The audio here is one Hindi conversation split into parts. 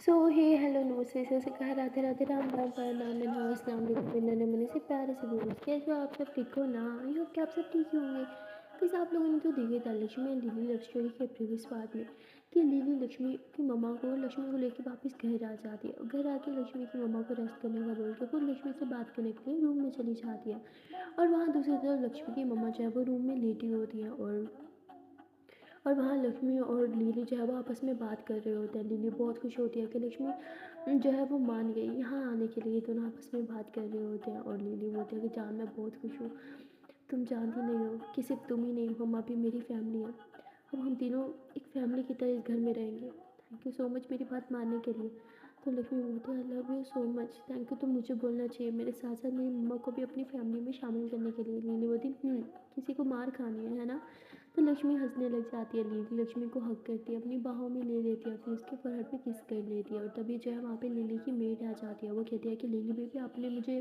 सो हे हेलो नमस्ते सर से कहा राधे राधे राम राम प्रणाम अस्सलाम वालेकुम बिन्ना मैंने से प्यारे से बोलो कैसे हो आप सब ठीक हो ना। आई होप कि आप सब ठीक ही होंगे। बस आप लोगों ने तो देखे था Lakshmi and lily love story के प्रीवियस पार्ट में कि लिली लक्ष्मी की मम्मा को लक्ष्मी को लेकर वापस घर आ जाती है और घर आके लक्ष्मी की मम्मा को रेस्ट करने का बोल के खुद लक्ष्मी से बात करने के लिए रूम में चली जाती है। और वहाँ दूसरी तरफ लक्ष्मी की मम्मा जो है वो रूम में लेटी होती है और वहाँ लक्ष्मी और लिली जो है वो आपस में बात कर रहे होते हैं। लिली बहुत खुश होती है कि लक्ष्मी जो है वो मान गई यहाँ आने के लिए। दोनों आपस में बात कर रहे होते हैं और लिली बोलती है कि जान मैं बहुत खुश हूँ, तुम जानती नहीं हो कि सिर्फ तुम ही नहीं मम्मा भी मेरी फैमिली है। अब हम तीनों एक फैमिली की तरह इस घर में रहेंगे। थैंक यू सो मच मेरी बात मानने के लिए। तो लक्ष्मी बोलती है I love you so much, thank you. तो मुझे बोलना चाहिए मेरे साथ साथ मेरी मम्मा को भी अपनी फैमिली में शामिल करने के लिए। लिली बोलती किसी को मार खानी है ना। तो लक्ष्मी हंसने लग जाती है। लिली लक्ष्मी को हक करती है, अपनी बाहों में ले लेती है, फिर उसके फरहद पे किस कर लेती है। और तभी जो है वहाँ पे लिली की मेड आ जाती है। वो कहती है कि लिली बेबी आपने मुझे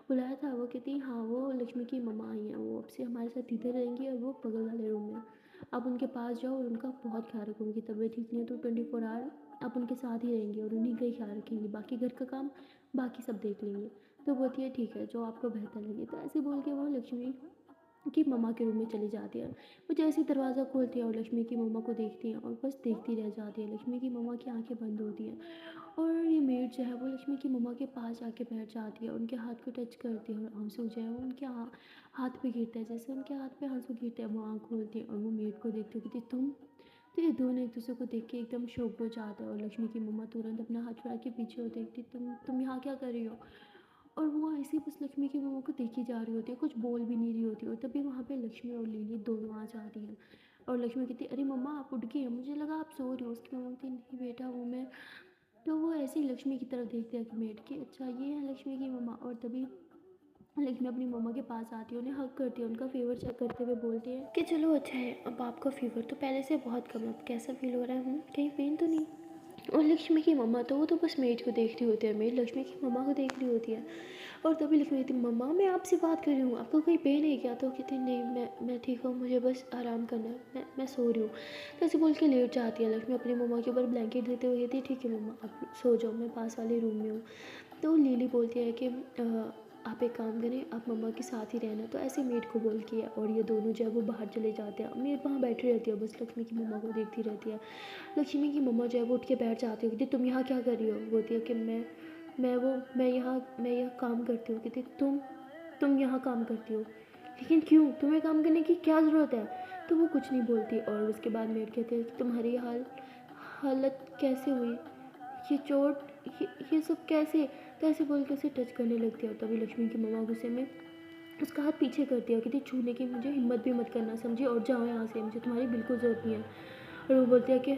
बुलाया था। वो कहती है हाँ वो लक्ष्मी की मम्मा आई हैं, वो अब से हमारे साथ इधर रहेंगी और वो बगल वाले रूम में। आप उनके पास जाओ और उनका बहुत ख्याल रखो। उनकी तबीयत ठीक नहीं है तो 24 आवर आप उनके साथ ही रहेंगे और उन्हीं का ही ख्याल रखेंगे। बाकी घर का काम बाकी सब देख लेंगे। तो बोलती है ठीक है जो आपको बेहतर लगे। तो ऐसे बोल के वो लक्ष्मी की मम्मा के रूम में चली जाती है। वो जैसे ही दरवाज़ा खोलती है और लक्ष्मी की मम्मा को देखती हैं और बस देखती रह जाती है। लक्ष्मी की मम्मा की आंखें बंद होती हैं और ये मेड जो है वो लक्ष्मी की मम्मा के पास जाके बैठ जाती है और उनके हाथ को टच करती है और आंसू जो है वो उनके हाथ पे गिरता है। जैसे उनके हाथ पे आंसू गिरते हैं वो आँख खोलती है और वो मेड को देखती है कि तुम। तो ये दोनों एक दूसरे को देख के एकदम शॉक्ड हो जाते हैं और लक्ष्मी की मम्मा तुरंत अपना हाथ छुड़ा के पीछे होती है कि तुम यहाँ क्या कर रही हो। और वो ऐसे ही बस लक्ष्मी की मम्मा को देखी जा रही होती है, कुछ बोल भी नहीं रही होती। और तभी वहाँ पे लक्ष्मी और लिली दोनों आ जाती हैं और लक्ष्मी कहती है अरे मम्मा आप उठ गई हैं, मुझे लगा आप सो रही हो। उसकी मम्मा कहती नहीं बेटा वो मैं। तो वो ऐसे ही लक्ष्मी की तरफ देखते हैं कि मेड की अच्छा ये है लक्ष्मी की मम्मा। और तभी लक्ष्मी अपनी मम्मा के पास आती है, उन्हें हक करती है, उनका फीवर चेक करते हुए बोलती है कि चलो अच्छा है अब आपका फीवर तो पहले से बहुत कम है, अब कैसा फील हो रहा है, कहीं पेन तो नहीं। और लक्ष्मी की मम्मा तो वो तो बस मेड को देख रही होती है, मेड लक्ष्मी की मम्मा को देख रही होती है। और तभी लक्ष्मी कहती मम्मा मैं आपसे बात कर रही हूँ, आपको कोई पेन है क्या। तो कहती नहीं मैं ठीक हूँ, मुझे बस आराम करना है, मैं सो रही हूँ। तो ऐसे बोल के लेट जाती है लक्ष्मी अपनी मम्मा के ऊपर ब्लैंकेट देते हुए। कहती ठीक है मम्मा आप सो जाओ, मैं पास वाले रूम में हूँ। तो लिली बोलती है कि आप एक काम करें आप मम्मा के साथ ही रहना। तो ऐसे मेड को बोल के और ये दोनों जो है वो बाहर चले जाते हैं। मेड वहाँ बैठी रहती है, बस लक्ष्मी की मम्मा को देखती रहती है। लक्ष्मी की मम्मा जो है वो उठ के बैठ जाती है। कहती तुम यहाँ क्या कर रही हो। बोलती है कि मैं यहाँ काम करती हूँ। कहती तुम यहाँ काम करती हो लेकिन क्यों, तुम्हें काम करने की क्या ज़रूरत है। तो वो कुछ नहीं बोलती। और उसके बाद मेड कहते हैं कि तुम्हारी हालत कैसे हुई, ये चोट ये सब कैसे। तो ऐसे बोल के उसे टच करने लगती है। और तभी लक्ष्मी की मम्मा गुस्से में उसका हाथ पीछे कर दिया। कहती छूने की मुझे हिम्मत भी मत करना समझी, और जाओ यहाँ से, मुझे तुम्हारी बिल्कुल ज़रूरत नहीं है। और वो बोलती है कि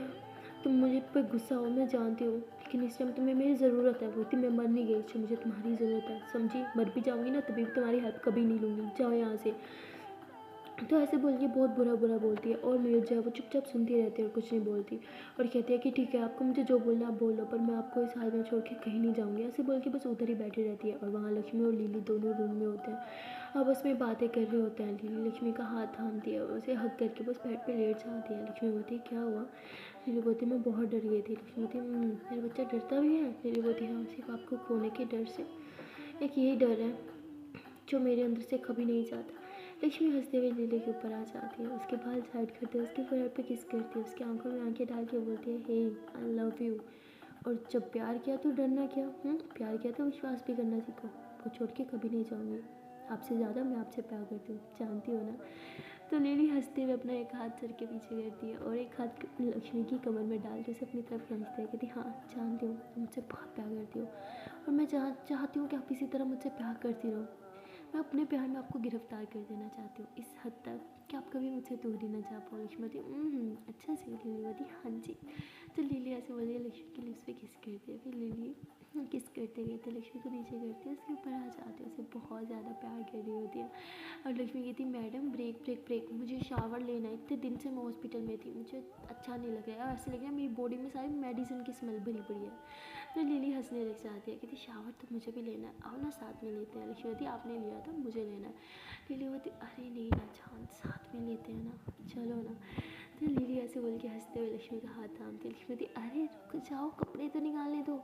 तुम मुझे पे गुस्सा हो मैं जानती हूँ, लेकिन इस टाइम तुम्हें मेरी ज़रूरत है। बोलती मैं मर नहीं गई, इससे मुझे तुम्हारी ज़रूरत है समझी। मर भी जाऊँगी ना तभी भी तुम्हारी हेल्प कभी नहीं लूँगी, जाओ यहाँ से। तो ऐसे बोल के बहुत बुरा बुरा बोलती है। और मेड जो है वो चुपचाप सुनती रहती है और कुछ नहीं बोलती। और कहती है कि ठीक है आपको मुझे जो बोलना आप बोलो, पर मैं आपको इस हाल में छोड़ के कहीं नहीं जाऊँगी। ऐसे बोल के बस उधर ही बैठी रहती है। और वहाँ लक्ष्मी और लिली दोनों रूम में होते हैं, आपस में बातें कर रहे होते हैं। लिली लक्ष्मी का हाथ थामती है और उसे हक करके बस बेड पे लेट जाती है। लक्ष्मी बोलती है क्या हुआ। लिली बोलती मैं बहुत डर गई थी। लक्ष्मी बोलती मेरा बच्चा डरता भी है। लिली बोलती हाँ सिर्फ आपको खोने के डर से, एक यही डर है जो मेरे अंदर से कभी नहीं जाता। लक्ष्मी हंसते हुए लिली के ऊपर आ जाती है, उसके बाल साइड करते हैं, उसके पैर पे किस करती है, उसकी आंखों में आंखें डाल के बोलती है हे आई लव यू। और जब प्यार किया तो डरना क्या, प्यार किया तो विश्वास भी करना सीखो। आपको छोड़ के कभी नहीं जाऊँगी, आपसे ज़्यादा मैं आपसे प्यार करती हूँ, जानती हो ना। तो लिली हंसते हुए अपना एक हाथ सर के पीछे करती है और एक हाथ लक्ष्मी की कमर में डाल के उसे अपनी तरफ खींचती है। कहती हाँ जानती हूँ तुम मुझसे बहुत प्यार करती हो और मैं चाहती हूँ कि आप इसी तरह मुझसे प्यार करती रहो। मैं अपने प्यार में आपको गिरफ्तार कर देना चाहती हूँ इस हद तक कि आप कभी मुझसे दूर ही ना जा पाओ। लक्ष्मी बोलती अच्छा सी। लिली बोलती हाँ जी। तो लिली ऐसे बोलती है, लक्ष्मी के लिप्स पे किस करती है। फिर लिली किस करते करते लक्ष्मी को नीचे करती है, उसके ऊपर आ जाती है, उसे बहुत ज़्यादा प्यार कर रही होती है। और लक्ष्मी कहती मैडम ब्रेक ब्रेक ब्रेक, मुझे शावर लेना है, इतने दिन से मैं हॉस्पिटल में थी, मुझे अच्छा नहीं लग रहा है, ऐसे लग रहा है मेरी बॉडी में सारी मेडिसिन की स्मेल भरी पड़ी है। तो लिली हंसने लग जाती है, कहती शावर तो मुझे भी लेना है, आओ ना साथ में लेते हैं। लक्ष्मी कहती आपने लिया था मुझे लेना है। लिली बोलती अरे नहीं ना जान, साथ में लेते हैं ना, चलो ना। तो लिली ऐसे बोल के हंसते हुए लक्ष्मी का हाथ थामती, लक्ष्मी बोलती अरे रुक जाओ, कपड़े तो निकालने दो।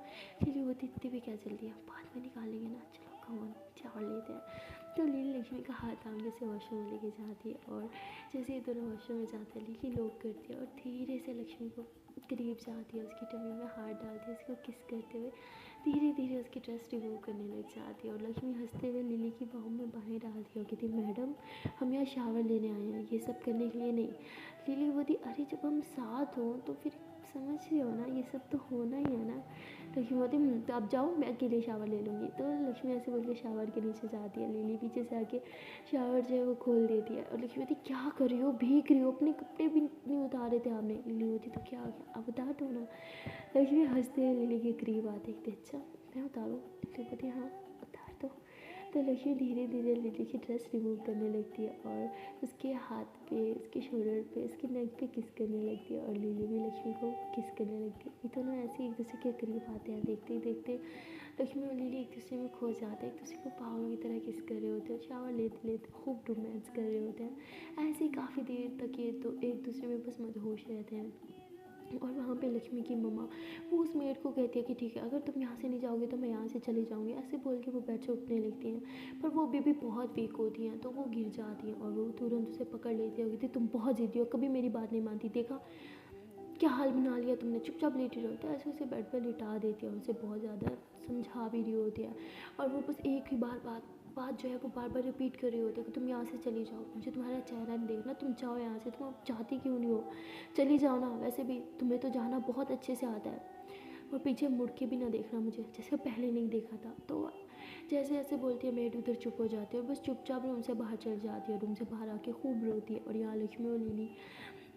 लिली बोलती इतनी भी क्या जल्दी है, बाद में निकाल लेंगे ना, चलो कमोन चावल लेते हैं। तो लिली लक्ष्मी का हाथ थाम के उसे वॉशरूम में लेके जाती है, और जैसे ही दोनों वॉशरूम में जाते हैं लिली लॉक करती है और धीरे से लक्ष्मी को करीब जाती है, उसकी टमी में हाथ डालती है, उसको किस करते हुए धीरे धीरे उसकी ड्रेस रिमूव करने लग जाती है। और लक्ष्मी हंसते हुए लिली की बाहों में बाहें डालती है, कहती मैडम हम यहाँ शावर लेने आए हैं, ये सब करने के लिए नहीं। लिली बोलती अरे जब हम साथ हों तो फिर समझ रही हो ना, ये सब तो होना ही है ना। लक्ष्मी बोलती तो आप जाओ, मैं अकेले शावर ले लूँगी। तो लक्ष्मी ऐसे बोल के शावर के नीचे जाती है, लिली पीछे से आके शावर जो है वो खोल देती है। और लक्ष्मी बोलती क्या कर रही हो, भीग रही हो, अपने कपड़े भी नहीं उतारे थे आपने। लिली बोलती तो क्या हो गया, अब उतार दो ना। लक्ष्मी हंसते हुए लिली के करीब आते कहते अच्छा मैं उतारूँ। लिली बोलती हाँ उतार दो। तो लक्ष्मी धीरे धीरे लिली की ड्रेस रिमूव करने लगती है, और उसके हाथ पे, उसके शोल्डर पे, उसके नेक पे किस करने लगती है, और लिली भी लक्ष्मी को किस करने लगती है। ये दोनों ऐसे एक दूसरे के करीब आते हैं, देखते ही देखते लक्ष्मी और लिली एक दूसरे में खो जाते हैं, एक दूसरे को पागलों की तरह किस कर रहे होते हैं, शावर लेते लेते खूब रोमांस कर रहे होते हैं। ऐसे ही काफ़ी देर तक ये तो एक दूसरे में बस मदहोश रहते हैं। और वहाँ पे लक्ष्मी की मम्मा वो उस मेड को कहती है कि ठीक है अगर तुम यहाँ से नहीं जाओगे तो मैं यहाँ से चली जाऊँगी, ऐसे बोल के वो बेड से उठने लगती हैं। पर वो बेबी बहुत वीक होती हैं, तो वो गिर जाती हैं, और वो तुरंत उसे पकड़ लेती है, कहती तुम बहुत ज़िद्दी हो, कभी मेरी बात नहीं मानती, देखा क्या हाल बना लिया तुमने, चुपचाप लेटी रहो। तो ऐसे उसे बेड पर लिटा देती है, उसे बहुत ज़्यादा समझा भी रही होती है, और वो बस एक ही बात जो है वो बार बार रिपीट कर रही होती है कि तुम यहाँ से चली जाओ, मुझे तुम्हारा चेहरा नहीं देखना, तुम जाओ यहाँ से, तुम अब चाहती क्यों नहीं हो, चली जाओ ना, वैसे भी तुम्हें तो जाना बहुत अच्छे से आता है, और पीछे मुड़ के भी ना देखना मुझे, जैसे पहले नहीं देखा था। तो जैसे ऐसे बोलती है मेड उधर चुप हो जाती है, और बस चुपचाप रूम से बाहर चल जाती है, रूम से बाहर आके खूब रोती है। और यहाँ लक्ष्मी और लिली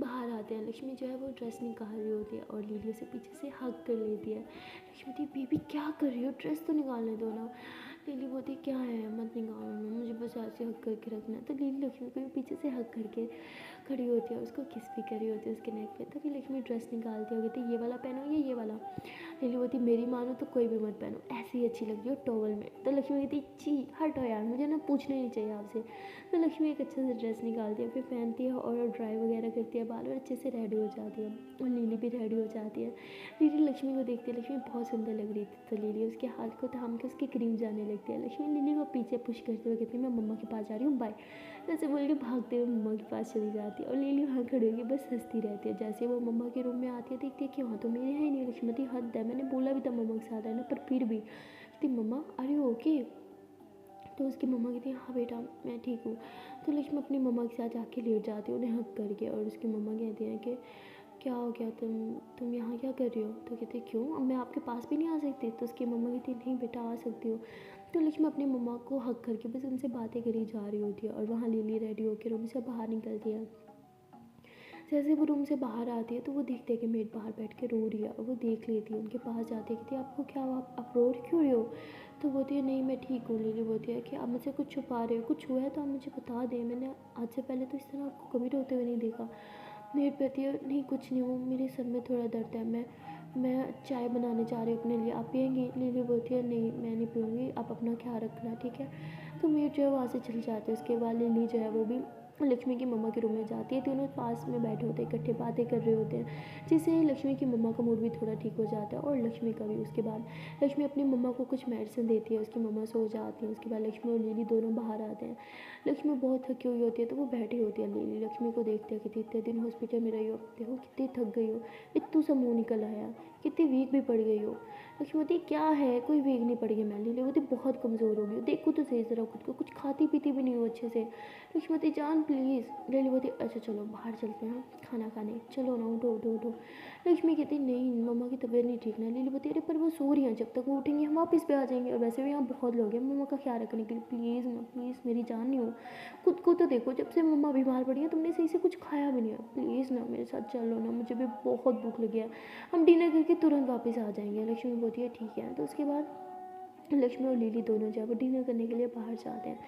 बाहर आते हैं, लक्ष्मी जो है वो ड्रेस निकाल रही होती है, और लिली उसे पीछे से हग कर लेती है। लक्ष्मी बोलती बेबी क्या कर रही हो, ड्रेस तो निकालने दो ना। लिली बोलती क्या है मत निकालो, मुझे बस ऐसे हग करके रखना है। तो लिली लक्ष्मी को भी पीछे से हग करके खड़ी होती है, उसको किस भी करी होती है उसके नेक पे। तभी लक्ष्मी ड्रेस निकालती है, कहती ये वाला पहनो ये वाला। लिली बोलती मेरी मानो तो कोई भी मत पहनो, ऐसी ही अच्छी लग रही हो टॉवल में। तो लक्ष्मी कहती छी हटो यार, मुझे ना पूछना ही नहीं चाहिए आपसे। तो लक्ष्मी एक अच्छे से ड्रेस निकालती है, फिर पहनती है और ड्राई वगैरह करती है बाल, और अच्छे से रेडी हो जाती है, और लिली भी रेडी हो जाती है। लिली लक्ष्मी को देखती है, लक्ष्मी बहुत सुंदर लग रही थी, तो लिली उसके हाथ को थाम के उसके करीब जाने लगती है। लक्ष्मी लिली को पीछे पुश करते हुए कहती है मैं मम्मा के पास जा रही हूँ, बाय। जैसे बोल के भागते हुए मम्मा के पास चली जाती है, और लिली वहाँ खड़ी होगी बस हंसती रहती है। जैसे वो मम्मा के रूम में आती है, देखती है कि वहाँ तो मेरे है ही नहीं। लक्ष्मती हद है, मैंने बोला भी था मम्मा के साथ रहना, पर फिर भी कहती मम्मा अरे ओके। तो उसकी मम्मा कहती है हाँ बेटा मैं ठीक हूँ। तो लक्ष्मी अपनी मम्मा के साथ जाके लेट जाती है उन्हें हक करके, और उसकी मम्मा कहती हैं कि क्या हो गया, तुम यहाँ क्या कर रही हो। तो कहते क्यों, अब मैं आपके पास भी नहीं आ सकती। तो उसकी मम्मा कहती नहीं बेटा आ सकती हो। तो लक्ष्मी अपनी मम्मा को हक करके बस उनसे बातें करी जा रही होती है, और वहाँ लिली रेडी होकर रूम से बाहर निकलती है। जैसे वो रूम से बाहर आती है तो वो देखते हैं कि मेड बाहर बैठ के रो रही है, और वो देख लेती है, उनके पास जाती है, कहती है आपको क्या हुआ, आप रो क्यों रही हो। तो बोलती है नहीं मैं ठीक हूँ। लिली बोलती है कि आप मुझसे कुछ छुपा रहे हो, कुछ हुआ है तो आप मुझे बता दें, मैंने आज से पहले तो इस तरह आपको कभी रोते हुए नहीं देखा। मेड कहती है नहीं कुछ नहीं, वो मेरे सर में थोड़ा दर्द है, मैं चाय बनाने जा रही हूँ अपने लिए, आप पियेंगी। लिली बोलती है नहीं मैं नहीं पीऊँगी, आप अपना ख्याल रखना ठीक है। तो मेड जो है वहाँ से चली जाती है। उसके बाद लिली जो है वो भी लक्ष्मी की मम्मा के रूम में जाती है, तीनों पास में बैठे होते हैं, इकट्ठे बातें कर रहे होते हैं, जिससे लक्ष्मी की मम्मा का मूड भी थोड़ा ठीक हो जाता है, और लक्ष्मी का भी। उसके बाद लक्ष्मी अपनी मम्मा को कुछ मेडिसिन देती है, उसकी मम्मा सो जाती है। उसके बाद लक्ष्मी और लिली दोनों बाहर आते हैं। लक्ष्मी बहुत थकी हुई होती है, तो वो बैठी होती है। लिली लक्ष्मी को देखते हैं कि इतने दिन हॉस्पिटल में रही हो, देखो कितनी थक गई हो, इतू सा मुँह निकल आया, कितनी वीक भी पड़ गई हो। लक्ष्मी बोलती क्या है, कोई वीक नहीं पड़ी है मैं। लिली बोलती बहुत कमज़ोर हो गई हो, देखो तो सही ज़रा खुद को, कुछ खाती पीती भी नहीं हो अच्छे से। लक्ष्मी बोलती जान प्लीज़। लिली बोलती अच्छा चलो बाहर चलते हैं खाना खाने, चलो ना उठो उठो उठो। लक्ष्मी कहती नहीं मम्मा की तबीयत नहीं ठीक ना। लिली बोलती अरे पर वो सो रही हैं, जब तक वो उठेंगे हम वापस पे आ जाएंगे, और वैसे भी यहाँ बहुत लोग हैं मम्मा का ख्याल रखने के लिए, प्लीज़ ना प्लीज़ मेरी जान नहीं हो, खुद को तो देखो, जब से मम्मा बीमार पड़ी है तुमने सही से कुछ खाया भी नहीं है, प्लीज़ ना मेरे साथ चलो ना, मुझे भी बहुत भूख लगी है, हम डिनर करके तुरंत वापस आ जाएंगे। लक्ष्मी बोलती है ठीक है। तो उसके बाद लक्ष्मी और लिली दोनों जो है वो डिनर करने के लिए बाहर जाते हैं।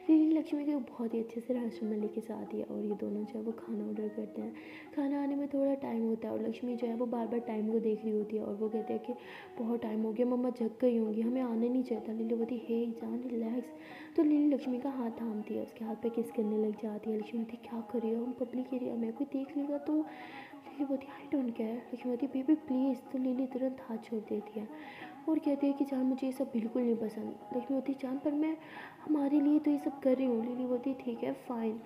लिली लक्ष्मी को बहुत ही अच्छे से रेस्टोरेंट में लेके जाती है और ये दोनों जो है वो खाना ऑर्डर करते हैं। खाना आने में थोड़ा टाइम होता है और लक्ष्मी जो है वो बार बार टाइम को देख रही होती है और वो कहते हैं कि बहुत टाइम हो गया, मम्मा जग गई होंगी, हमें आने नहीं चाहिए था। लिली बोलती हे जान रिलैक्स। तो लिली लक्ष्मी का हाथ थामती है, उसके हाथ पे किस करने लग जाती है। लक्ष्मी बोलती क्या कर रही हो, हम पब्लिक एरिया में, कोई देख लेगा तो। लिली बोलती आई डोंट केयर। लक्ष्मी बोलती बेबी प्लीज़। तो लिली तुरंत हाथ छोड़ देती है और कहती है कि जान मुझे ये सब बिल्कुल नहीं पसंद। लक्ष्मी बोलती जान पर मैं हमारे लिए तो ये सब कर रही हूँ। लिली बोलती ठीक है फ़ाइन।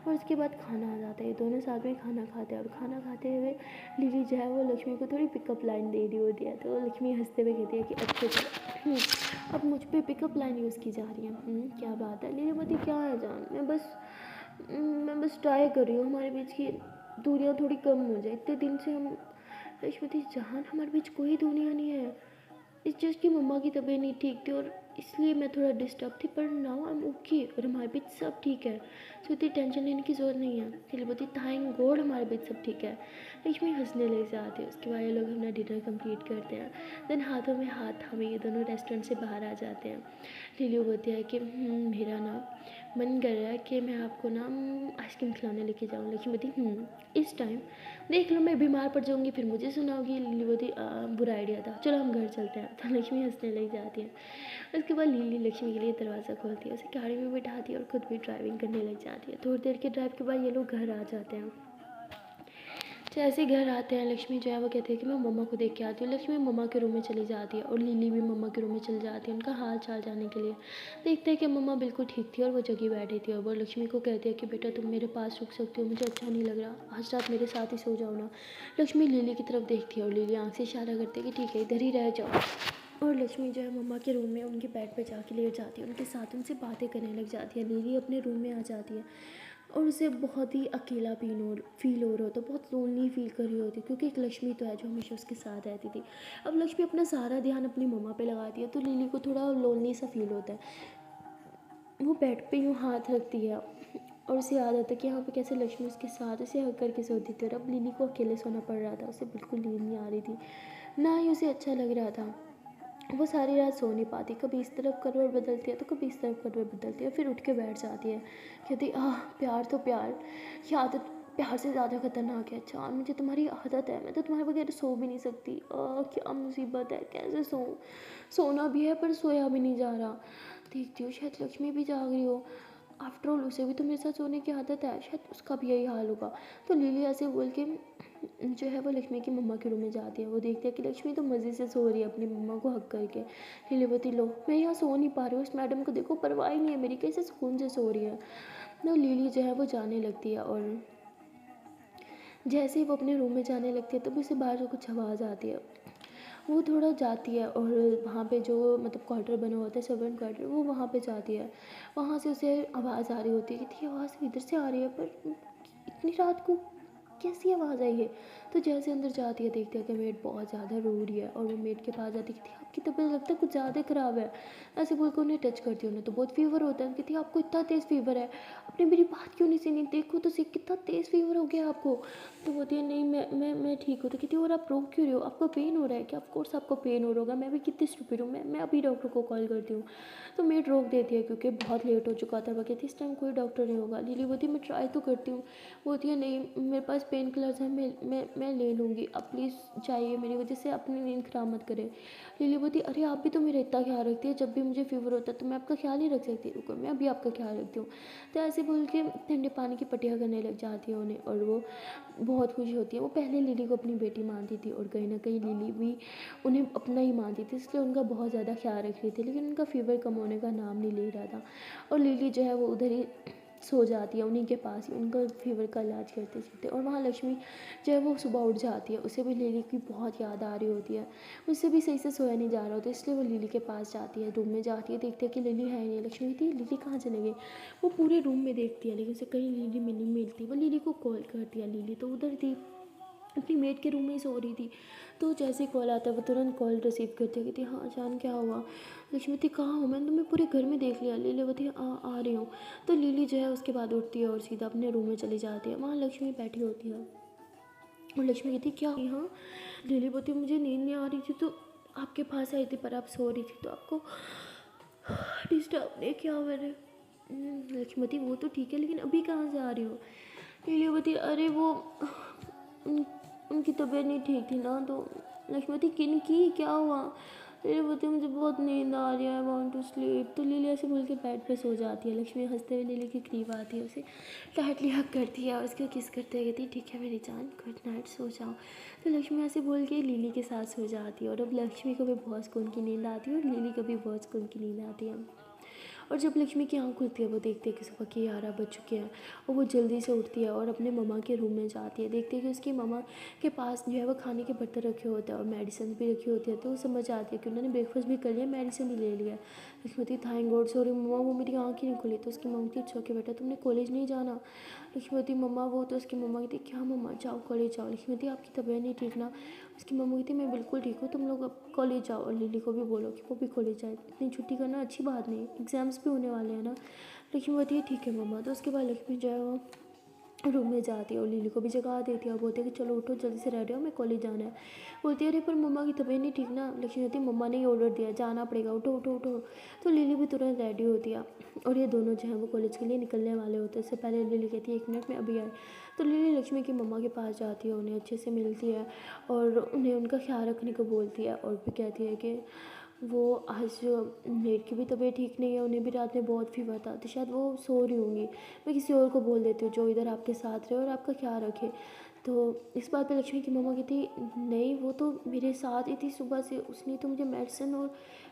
और उसके बाद खाना आ जाता है, दोनों साथ में खाना खाते हैं और खाना खाते हुए लिली जो है वो लक्ष्मी को थोड़ी पिकअप लाइन दे रही होती है। तो लक्ष्मी हंसते हुए कहती है कि अच्छा चलो अब मुझ पर पिकअप लाइन यूज़ की जा रही है। क्या बात है। लिली बोलती क्या है जान, मैं बस ट्राई कर रही हूँ हमारे बीच की दूरियाँ थोड़ी कम हो जाए, इतने दिन से हम। लक्ष्मी जान हमारे बीच कोई दूरियाँ नहीं है, इस जस्ट कि मम्मा की तबीयत नहीं ठीक थी और इसलिए मैं थोड़ा डिस्टर्ब थी, पर नाउ आई एम ओके और हमारे बीच सब ठीक है, तो इतनी टेंशन लेने की ज़रूरत नहीं है। लिली बोलती थैंक गॉड हमारे बीच सब ठीक है। लक्ष्मी हंसने लग जाती है। उसके बाद ये लोग अपना डिनर कंप्लीट करते हैं। देन हाथों में हाथ थामे ये दोनों रेस्टोरेंट से बाहर आ जाते हैं। लिली बोलती है कि मेरा ना मन कर रहा है कि मैं आपको ना आइसक्रीम खिलाने लेके जाऊँ। लक्ष्मी बोलती इस टाइम देख लो मैं बीमार पड़ जाऊँगी फिर मुझे सुनाओगी। लिली बोलती बुरा आइडिया था, चलो हम घर चलते हैं। तो लक्ष्मी हंसने लग जाती है। उसके बाद लिली लक्ष्मी के लिए दरवाज़ा खोलती है, उसे गाड़ी में बिठाती है और खुद भी ड्राइविंग करने लग जाती है। थोड़ी देर के ड्राइव के बाद ये लोग घर आ जाते हैं। जैसे घर आते हैं लक्ष्मी जो है वो कहती है कि मैं मम्मा को देख के आती हूँ। लक्ष्मी मम्मा के रूम में चली जाती है और लिली भी मम्मा के रूम में चली जाती है उनका हाल चाल जानने के लिए। देखते हैं कि मम्मा बिल्कुल ठीक थी और वो जगी बैठी थी और वो लक्ष्मी को कहती है कि बेटा तुम मेरे पास रुक सकती हो, मुझे अच्छा नहीं लग रहा, आज रात मेरे साथ ही सो जाओ ना। लक्ष्मी लिली की तरफ देखती है और लिली आँख से इशारा करती है कि ठीक है इधर ही रह जाओ। और लक्ष्मी जो है मम्मा के रूम में उनके बेड पे जाके लेट जाती है, उनके साथ उनसे बातें करने लग जाती है। लिली अपने रूम में आ जाती है और उसे बहुत ही अकेला फील हो रहा होता है, बहुत लोनली फील कर रही होती है क्योंकि एक लक्ष्मी तो है जो हमेशा उसके साथ रहती थी। अब लक्ष्मी अपना सारा ध्यान अपनी मम्मा पे लगाती है तो लिली को थोड़ा लोनली सा फील होता है। वो बेड पे यूँ हाथ रखती है और उसे याद आता है कि यहाँ पे कैसे लक्ष्मी उसके साथ उसे हग करके सोती थी और अब लिली को अकेले सोना पड़ रहा था। उसे बिल्कुल नींद नहीं आ रही थी, ना ही उसे अच्छा लग रहा था। वो सारी रात सो नहीं पाती, कभी इस तरफ करवट बदलती है तो कभी इस तरफ करवट बदलती है, फिर उठ के बैठ जाती है। कहती प्यार तो प्यार, ये आदत प्यार से ज़्यादा खतरनाक है। अच्छा मुझे तुम्हारी आदत है, मैं तो तुम्हारे बगैर सो भी नहीं सकती। क्या मुसीबत है, कैसे सोना भी है पर सोया भी नहीं जा रहा। देखती हूँ शायद लक्ष्मी भी जाग रही हो, आफ्टर ऑल उसे भी तो मेरे साथ सोने की आदत है, शायद उसका भी यही हाल होगा। तो लिली ऐसे बोल के जो है वो लक्ष्मी की मम्मा के रूम में जाती है। वो देखती है कि लक्ष्मी तो मज़े से सो रही है अपनी मम्मा को हक करके। लिली बोलती लो मैं यहाँ सो नहीं पा रही हूँ, इस मैडम को देखो परवाह ही नहीं है मेरी, कैसे सुकून से सो रही है। तो लिली जो है वो जाने लगती है और जैसे ही वो अपने रूम में जाने लगती है तब उसे बाहर से कुछ आवाज़ आती है। वो थोड़ा जाती है और वहाँ पे जो मतलब क्वार्टर बना होता है सर्वेंट क्वार्टर, वो वहाँ पे जाती है। वहाँ से उसे आवाज़ आ रही होती है कि ये आवाज़ इधर से आ रही है पर इतनी रात को कैसी आवाज़ आई है। तो जैसे अंदर जाती है देखती है कि मेड बहुत ज़्यादा रो रही है और वो मेड के पास जाती है कहती है आपकी तबीयत लगता है कुछ ज़्यादा ख़राब है। ऐसे बोल कर उन्हें टच करती है, उन्हें तो बहुत फीवर होता है। कहती है आपको इतना तेज़ फीवर है, आपने मेरी बात क्यों नहीं सुनी, देखो तो सही कितना तेज़ फीवर हो गया आपको। तो बोलती है नहीं मैं ठीक हूँ। तो कहती है और आप रो क्यों रहे हो, आपको पेन हो रहा है क्या? ऑफ कोर्स आपको पेन हो रहा होगा, मैं भी कितनी स्टूपिड हूँ, मैं अभी डॉक्टर को कॉल करती हूँ। तो मेड रोक देती है क्योंकि बहुत लेट हो चुका था। वो कहती है इस टाइम कोई डॉक्टर नहीं होगा। लिली बोलती है मैं ट्राई तो करती हूँ। बोलती है नहीं मेरे पास पेन किलर्स हैं, मैं ले लूँगी, आप प्लीज़ चाहिए मेरी वजह से अपनी नींद ख़राब मत करें। लिली बोलती अरे आप भी तो मेरा इतना ख्याल रखती है, जब भी मुझे फीवर होता है तो मैं आपका ख्याल नहीं रख सकती, रुको मैं अभी आपका ख्याल रखती हूँ। तो ऐसे बोल के ठंडे पानी की पट्टियाँ करने लग जाती है उन्हें और वो बहुत खुश होती है। वो पहले लिली को अपनी बेटी मानती थी और कहीं ना कहीं लिली भी उन्हें अपना ही मानती थी, इसलिए उनका बहुत ज़्यादा ख्याल रख रही थी। लेकिन उनका फीवर कम होने का नाम नहीं ले रहा था और लिली जो है वो उधर ही सो जाती है उन्हीं के पास ही, उनका फीवर का इलाज करते करते। और वहाँ लक्ष्मी जो है वो सुबह उठ जाती है, उसे भी लिली की बहुत याद आ रही होती है, उससे भी सही से सोया नहीं जा रहा होता, इसलिए वो लिली के पास जाती है, रूम में जाती है, देखती है कि लिली है नहीं। लक्ष्मी कहती है लिली कहाँ चले गई। वो पूरे रूम में देखती है लेकिन उसे कहीं लिली में नहीं मिलती। वो लिली को कॉल करती है, लिली तो उधर थी, अपनी मेड के रूम में ही सो रही थी। तो जैसे ही कॉल आता है वो तुरंत कॉल रिसीव करती है, कहती है हाँ जान क्या हुआ। लक्ष्मी कहाँ हो, मैंने तुम्हें पूरे घर में देख लिया। लिली बोलती है आ रही हूँ। तो लिली जो है उसके बाद उठती है और सीधा अपने रूम में चली जाती है। वहाँ लक्ष्मी बैठी होती है और लक्ष्मी कहती है क्या हाँ। लिली बोलती है मुझे नींद नहीं आ रही थी तो आपके पास आई थी पर आप सो रही थी तो आपको डिस्टर्ब नहीं किया मैंने। लक्ष्मीवती वो तो ठीक है, लेकिन अभी कहाँ से आ रही हो? लीलावती अरे वो उन, उनकी तबीयत नहीं ठीक थी ना, तो लक्ष्मीवती किन की क्या हुआ? लीलावती मुझे बहुत नींद आ रही है, आई वॉन्ट टू स्लीप। तो लिली ऐसे बोल के बेड पे सो जाती है। लक्ष्मी हंसते हुए लिली के करीब आती है, उसे टाइटली हग करती है और उसको किस करते हुए कहती है ठीक है मेरी जान, गुड नाइट, सो जाओ। तो लक्ष्मी ऐसे बोल के लिली के साथ सो जाती है और अब लक्ष्मी को भी बहुत सुकून की नींद आती है और लिली को भी बहुत सुकून की नींद आती है। और जब लक्ष्मी की आँख खुलती है वो देखती है कि सुबह के 11 बज चुके हैं और वो जल्दी से उठती है और अपने मम्मा के रूम में जाती है। देखती है कि उसकी मम्मा के पास जो है वो खाने के बर्तन रखे होते हैं और मेडिसिन भी रखी होती है। तो वो समझ आती है कि उन्होंने ब्रेकफास्ट भी कर लिया, मेडिसिन भी ले लिया। लक्ष्मी थैंक गॉड, सॉरी मम्मा वो मेरी आँख ही नहीं खुली। तो उसकी मम्मा की अच्छा ओके बेटा तुमने कॉलेज नहीं जाना? लक्ष्मीवती मम्मा वो तो उसकी मम्मा कहती क्या मम्मा जाओ कॉलेज जाओ। लक्ष्मीवती आपकी तबीयत नहीं ठीक ना? उसकी मम्मा कहती मैं बिल्कुल ठीक हूँ, तुम लोग अब कॉलेज जाओ और लिली को भी बोलो कि वो भी कॉलेज जाए, इतनी छुट्टी करना अच्छी बात नहीं, एग्ज़ाम्स भी होने वाले हैं ना। लक्ष्मीवती ठीक है मम्मा। तो उसके बाद लक्ष्मी जो है वो रूम में जाती है और लिली को भी जगा देती है और बोलती है कि चलो उठो जल्दी से रेडी हो, मैं कॉलेज जाना है। बोलती है अरे पर मम्मा की तबीयत नहीं ठीक ना। लक्ष्मी कहती मम्मा ने ही ऑर्डर दिया जाना पड़ेगा, उठो उठो उठो। तो लिली भी तुरंत रेडी होती है और ये दोनों जो है वो कॉलेज के लिए निकलने वाले होते हैं। इससे पहले लिली कहती है 1 मिनट में अभी आए। तो लिली लक्ष्मी की मम्मा के पास जाती है, उन्हें अच्छे से मिलती है और उन्हें उनका ख्याल रखने को बोलती है और फिर कहती है कि वो आज मेड की भी तबीयत ठीक नहीं है, उन्हें भी रात में बहुत फीवर था तो शायद वो सो रही होंगी, मैं किसी और को बोल देती हूँ जो इधर आपके साथ रहे और आपका ख्याल रखे। तो इस बात पे लक्ष्मी की मम्मा कहती नहीं वो तो मेरे साथ ही थी सुबह से, उसने तो मुझे मेडिसिन और